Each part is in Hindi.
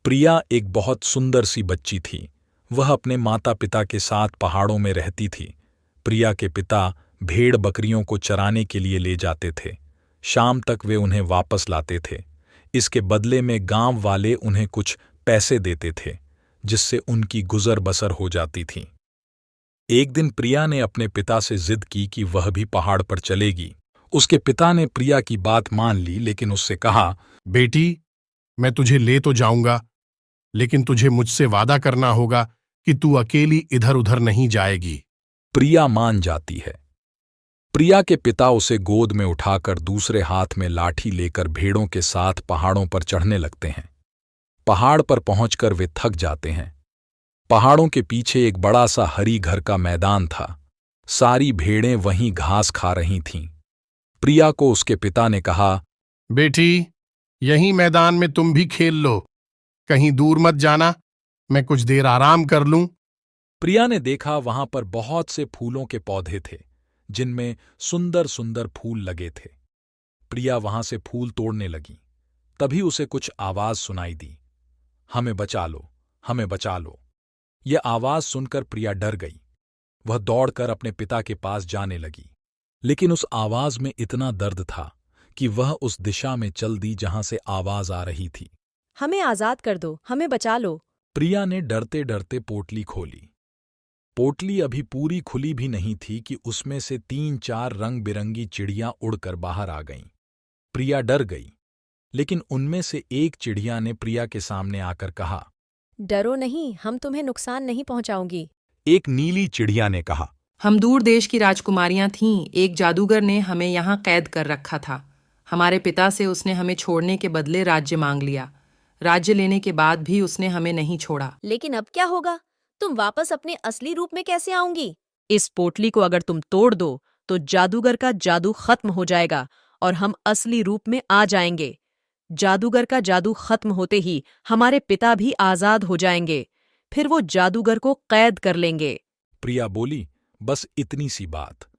प्रिया एक बहुत सुंदर सी बच्ची थी। वह अपने माता पिता के साथ पहाड़ों में रहती थी। प्रिया के पिता भेड़ बकरियों को चराने के लिए ले जाते थे। शाम तक वे उन्हें वापस लाते थे। इसके बदले में गांव वाले उन्हें कुछ पैसे देते थे, जिससे उनकी गुजर बसर हो जाती थी। एक दिन प्रिया ने अपने पिता से जिद की कि वह भी पहाड़ पर चलेगी। उसके पिता ने प्रिया की बात मान ली, लेकिन उससे कहा, बेटी, मैं तुझे ले तो जाऊंगा, लेकिन तुझे मुझसे वादा करना होगा कि तू अकेली इधर उधर नहीं जाएगी। प्रिया मान जाती है। प्रिया के पिता उसे गोद में उठाकर दूसरे हाथ में लाठी लेकर भेड़ों के साथ पहाड़ों पर चढ़ने लगते हैं। पहाड़ पर पहुंचकर वे थक जाते हैं। पहाड़ों के पीछे एक बड़ा सा हरी घर का मैदान था। सारी भेड़ें वहीं घास खा रही थीं। प्रिया को उसके पिता ने कहा, बेटी, यहीं मैदान में तुम भी खेल लो, कहीं दूर मत जाना, मैं कुछ देर आराम कर लूं। प्रिया ने देखा वहां पर बहुत से फूलों के पौधे थे, जिनमें सुंदर सुंदर फूल लगे थे। प्रिया वहां से फूल तोड़ने लगी। तभी उसे कुछ आवाज सुनाई दी, हमें बचा लो, हमें बचा लो। यह आवाज सुनकर प्रिया डर गई। वह दौड़कर अपने पिता के पास जाने लगी, लेकिन उस आवाज में इतना दर्द था कि वह उस दिशा में चल दी जहां से आवाज आ रही थी। हमें आजाद कर दो, हमें बचा लो। प्रिया ने डरते डरते पोटली खोली। पोटली अभी पूरी खुली भी नहीं थी कि उसमें से 3-4 रंग बिरंगी चिड़ियां उड़कर बाहर आ गईं। प्रिया डर गई, लेकिन उनमें से एक चिड़िया ने प्रिया के सामने आकर कहा, डरो नहीं, हम तुम्हें नुकसान नहीं पहुंचाऊंगी। एक नीली चिड़िया ने कहा, हम दूर देश की राजकुमारियां थीं। एक जादूगर ने हमें यहाँ कैद कर रखा था। हमारे पिता से उसने हमें छोड़ने के बदले राज्य मांग लिया। राज्य लेने के बाद भी उसने हमें नहीं छोड़ा। लेकिन अब क्या होगा? तुम वापस अपने असली रूप में कैसे आऊंगी? इस पोटली को अगर तुम तोड़ दो तो जादूगर का जादू खत्म हो जाएगा और हम असली रूप में आ जाएंगे। जादूगर का जादू खत्म होते ही हमारे पिता भी आजाद हो जाएंगे। फिर वो जादूगर को कैद कर लेंगे। प्रिया बोली, बस इतनी सी बात।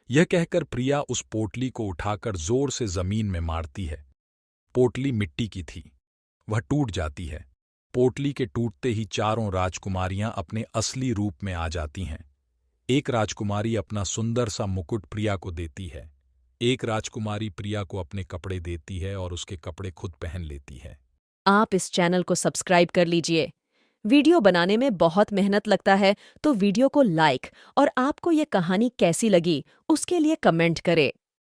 यह कहकर प्रिया उस पोटली को उठाकर जोर से जमीन में मारती है। पोटली मिट्टी की थी। वह टूट जाती है। पोटली के टूटते ही चारों राजकुमारियां अपने असली रूप में आ जाती हैं। एक राजकुमारी अपना सुंदर सा मुकुट प्रिया को देती है। एक राजकुमारी प्रिया को अपने कपड़े देती है और उसके कपड़े खुद पहन लेती है। आप इस चैनल को सब्सक्राइब कर लीजिए। वीडियो बनाने में बहुत मेहनत लगता है, तो वीडियो को लाइक और आपको ये कहानी कैसी लगी उसके लिए कमेंट करें।